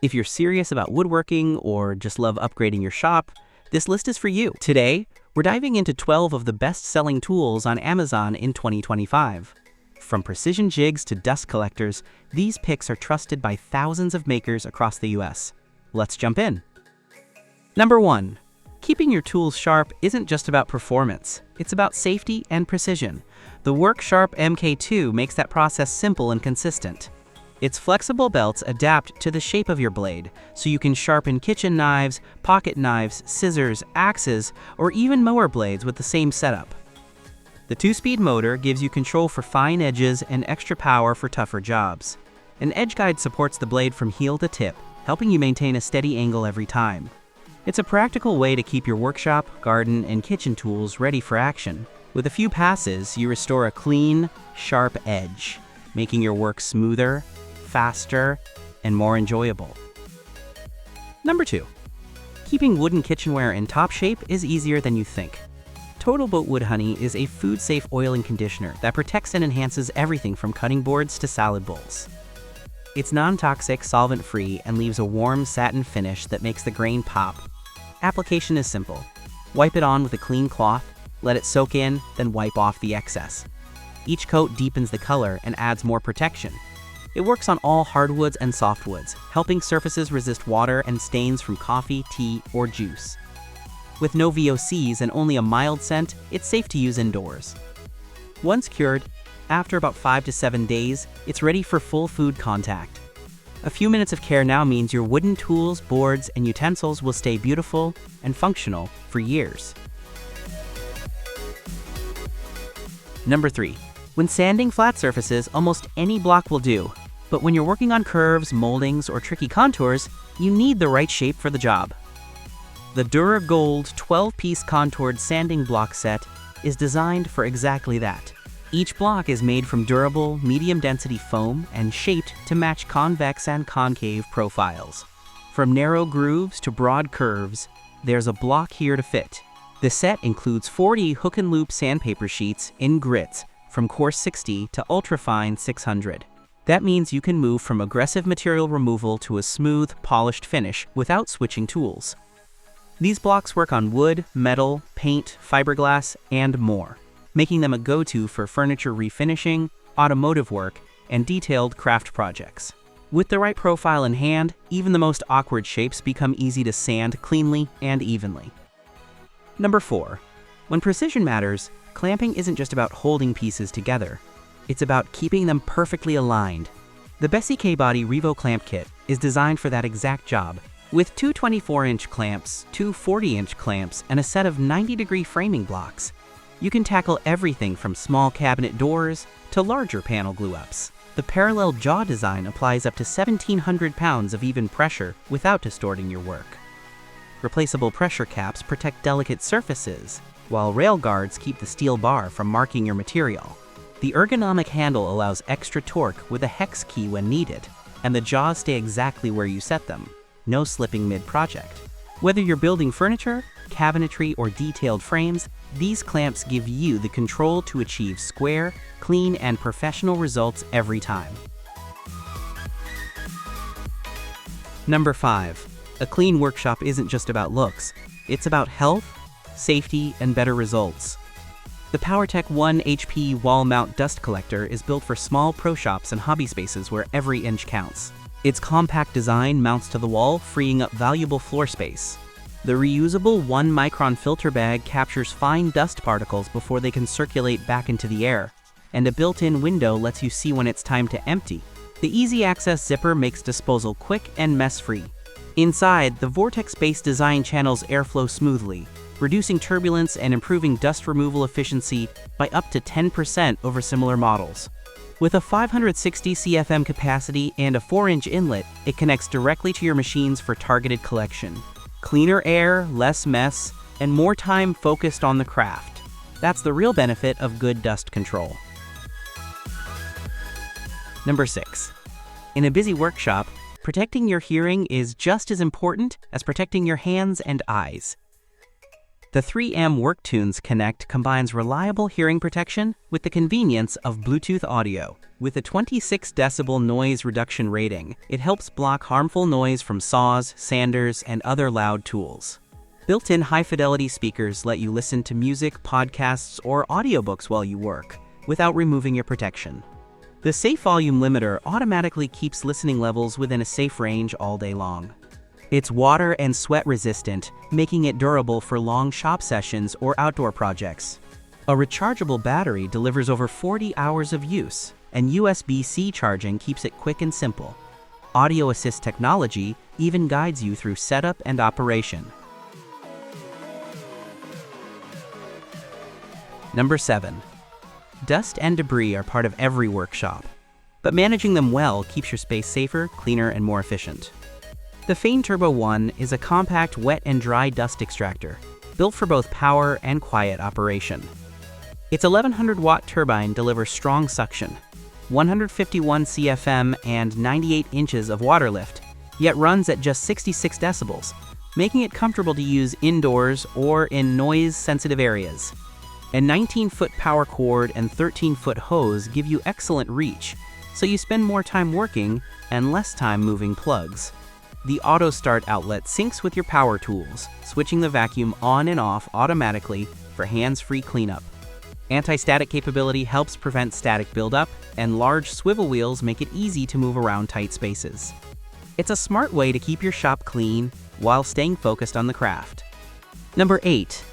If you're serious about woodworking or just love upgrading your shop, this list is for you. Today, we're diving into 12 of the best-selling tools on Amazon in 2025. From precision jigs to dust collectors, these picks are trusted by thousands of makers across the US. Let's jump in. Number 1. Keeping your tools sharp isn't just about performance, it's about safety and precision. The WorkSharp MK2 makes that process simple and consistent. Its flexible belts adapt to the shape of your blade, so you can sharpen kitchen knives, pocket knives, scissors, axes, or even mower blades with the same setup. The 2-speed motor gives you control for fine edges and extra power for tougher jobs. An edge guide supports the blade from heel to tip, helping you maintain a steady angle every time. It's a practical way to keep your workshop, garden, and kitchen tools ready for action. With a few passes, you restore a clean, sharp edge, making your work smoother, faster, and more enjoyable. Number 2. Keeping wooden kitchenware in top shape is easier than you think. Total Boat Wood Honey is a food-safe oil and conditioner that protects and enhances everything from cutting boards to salad bowls. It's non-toxic, solvent-free, and leaves a warm satin finish that makes the grain pop. Application is simple. Wipe it on with a clean cloth, let it soak in, then wipe off the excess. Each coat deepens the color and adds more protection. It works on all hardwoods and softwoods, helping surfaces resist water and stains from coffee, tea, or juice. With no VOCs and only a mild scent, it's safe to use indoors. Once cured, after about 5 to 7 days, it's ready for full food contact. A few minutes of care now means your wooden tools, boards, and utensils will stay beautiful and functional for years. Number 3. When sanding flat surfaces, almost any block will do. But when you're working on curves, moldings, or tricky contours, you need the right shape for the job. The DuraGold 12-piece contoured sanding block set is designed for exactly that. Each block is made from durable, medium-density foam and shaped to match convex and concave profiles. From narrow grooves to broad curves, there's a block here to fit. The set includes 40 hook and loop sandpaper sheets in grits from coarse 60 to ultrafine 600. That means you can move from aggressive material removal to a smooth, polished finish without switching tools. These blocks work on wood, metal, paint, fiberglass, and more, making them a go-to for furniture refinishing, automotive work, and detailed craft projects. With the right profile in hand, even the most awkward shapes become easy to sand cleanly and evenly. Number 4. When precision matters, clamping isn't just about holding pieces together. It's about keeping them perfectly aligned. The Bessie K-Body Revo Clamp Kit is designed for that exact job. With two 24-inch clamps, two 40-inch clamps, and a set of 90-degree framing blocks, you can tackle everything from small cabinet doors to larger panel glue-ups. The parallel jaw design applies up to 1,700 pounds of even pressure without distorting your work. Replaceable pressure caps protect delicate surfaces, while rail guards keep the steel bar from marking your material. The ergonomic handle allows extra torque with a hex key when needed, and the jaws stay exactly where you set them. No slipping mid-project. Whether you're building furniture, cabinetry, or detailed frames, these clamps give you the control to achieve square, clean, and professional results every time. Number 5. A clean workshop isn't just about looks. It's about health, safety, and better results. The PowerTech 1 HP wall mount dust collector is built for small pro shops and hobby spaces where every inch counts. Its compact design mounts to the wall, freeing up valuable floor space. The reusable 1-micron filter bag captures fine dust particles before they can circulate back into the air, and a built-in window lets you see when it's time to empty. The easy access zipper makes disposal quick and mess-free. Inside, the vortex-based design channels airflow smoothly, reducing turbulence and improving dust removal efficiency by up to 10% over similar models. With a 560 CFM capacity and a 4-inch inlet, it connects directly to your machines for targeted collection. Cleaner air, less mess, and more time focused on the craft. That's the real benefit of good dust control. Number 6. In a busy workshop, protecting your hearing is just as important as protecting your hands and eyes. The 3M WorkTunes Connect combines reliable hearing protection with the convenience of Bluetooth audio. With a 26 decibel noise reduction rating, it helps block harmful noise from saws, sanders, and other loud tools. Built-in high-fidelity speakers let you listen to music, podcasts, or audiobooks while you work, without removing your protection. The safe volume limiter automatically keeps listening levels within a safe range all day long. It's water and sweat resistant, making it durable for long shop sessions or outdoor projects. A rechargeable battery delivers over 40 hours of use, and USB-C charging keeps it quick and simple. Audio assist technology even guides you through setup and operation. Number 7. Dust and debris are part of every workshop, but managing them well keeps your space safer, cleaner, and more efficient. The Fane Turbo 1 is a compact wet and dry dust extractor, built for both power and quiet operation. Its 1100-watt turbine delivers strong suction, 151 CFM and 98 inches of water lift, yet runs at just 66 decibels, making it comfortable to use indoors or in noise-sensitive areas. A 19-foot power cord and 13-foot hose give you excellent reach, so you spend more time working and less time moving plugs. The auto start outlet syncs with your power tools, switching the vacuum on and off automatically for hands-free cleanup. Anti-static capability helps prevent static buildup, and large swivel wheels make it easy to move around tight spaces. It's a smart way to keep your shop clean while staying focused on the craft. Number 8.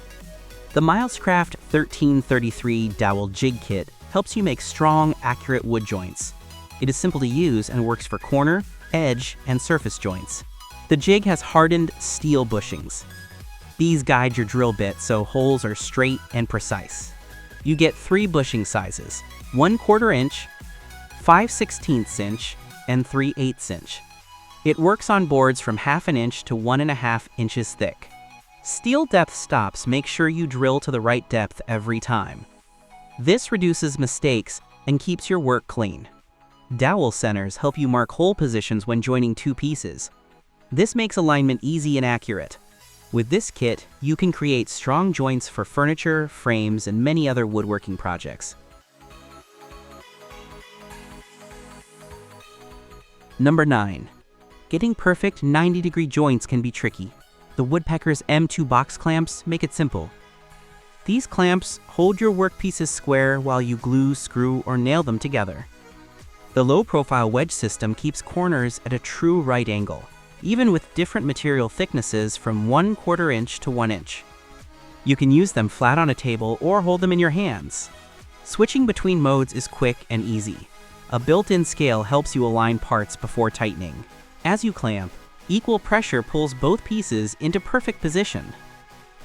The Milescraft 1333 Dowel Jig Kit helps you make strong, accurate wood joints. It is simple to use and works for corner, edge, and surface joints. The jig has hardened steel bushings. These guide your drill bit so holes are straight and precise. You get 3 bushing sizes: 1/4 inch, 5/16 inch, and 3/8 inch. It works on boards from 1/2 inch to 1.5 inches thick. Steel depth stops make sure you drill to the right depth every time. This reduces mistakes and keeps your work clean. Dowel centers help you mark hole positions when joining 2 pieces. This makes alignment easy and accurate. With this kit, you can create strong joints for furniture, frames, and many other woodworking projects. Number 9. Getting perfect 90-degree joints can be tricky. The Woodpecker's M2 box clamps make it simple. These clamps hold your workpieces square while you glue, screw, or nail them together. The low-profile wedge system keeps corners at a true right angle, even with different material thicknesses from 1/4 inch to 1 inch. You can use them flat on a table or hold them in your hands. Switching between modes is quick and easy. A built-in scale helps you align parts before tightening. As you clamp, equal pressure pulls both pieces into perfect position.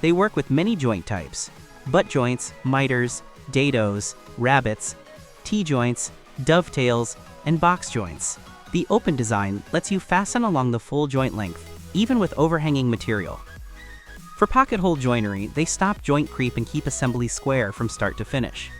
They work with many joint types: butt joints, miters, dados, rabbets, T-joints, dovetails, and box joints. The open design lets you fasten along the full joint length, even with overhanging material. For pocket hole joinery, they stop joint creep and keep assembly square from start to finish.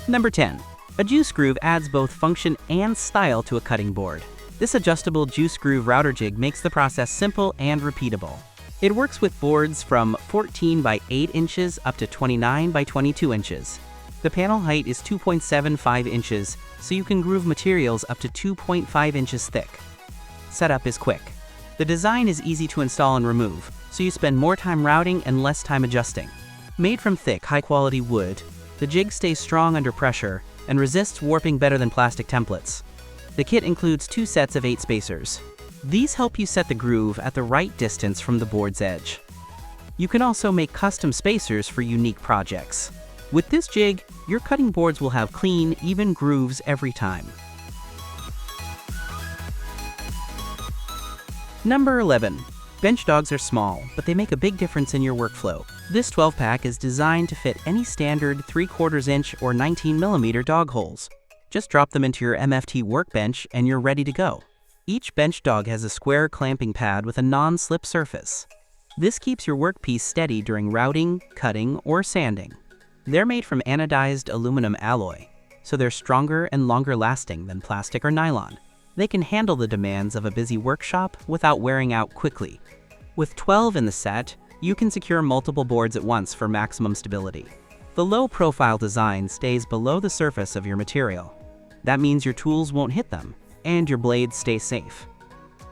Number 10. A juice groove adds both function and style to a cutting board. This adjustable juice groove router jig makes the process simple and repeatable. It works with boards from 14 by 8 inches up to 29 by 22 inches. The panel height is 2.75 inches, so you can groove materials up to 2.5 inches thick. Setup is quick. The design is easy to install and remove, so you spend more time routing and less time adjusting. Made from thick, high-quality wood, the jig stays strong under pressure and resists warping better than plastic templates. The kit includes 2 sets of 8 spacers. These help you set the groove at the right distance from the board's edge. You can also make custom spacers for unique projects. With this jig, your cutting boards will have clean, even grooves every time. Number 11. Bench dogs are small, but they make a big difference in your workflow. This 12-pack is designed to fit any standard 3/4 inch or 19mm dog holes. Just drop them into your MFT workbench and you're ready to go. Each bench dog has a square clamping pad with a non-slip surface. This keeps your workpiece steady during routing, cutting, or sanding. They're made from anodized aluminum alloy, so they're stronger and longer lasting than plastic or nylon. They can handle the demands of a busy workshop without wearing out quickly. With 12 in the set, you can secure multiple boards at once for maximum stability. The low-profile design stays below the surface of your material. That means your tools won't hit them, and your blades stay safe.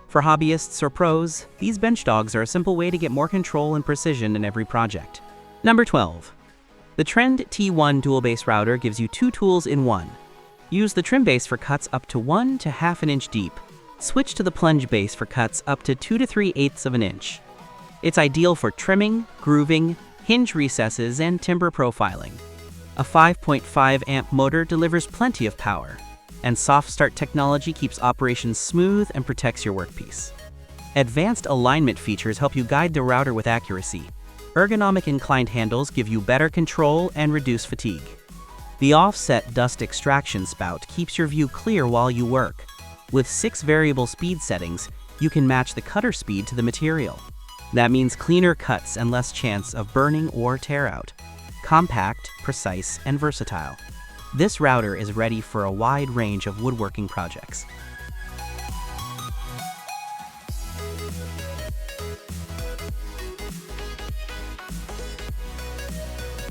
For hobbyists or pros, these bench dogs are a simple way to get more control and precision in every project. Number 12. The Trend T1 dual base router gives you 2 tools in one. Use the trim base for cuts up to 1 to ½ an inch deep. Switch to the plunge base for cuts up to 2 to 3/8 of an inch. It's ideal for trimming, grooving, hinge recesses, and timber profiling. A 5.5 amp motor delivers plenty of power, and soft start technology keeps operations smooth and protects your workpiece. Advanced alignment features help you guide the router with accuracy. Ergonomic inclined handles give you better control and reduce fatigue. The offset dust extraction spout keeps your view clear while you work. With 6 variable speed settings, you can match the cutter speed to the material. That means cleaner cuts and less chance of burning or tear out. Compact, precise, and versatile. This router is ready for a wide range of woodworking projects.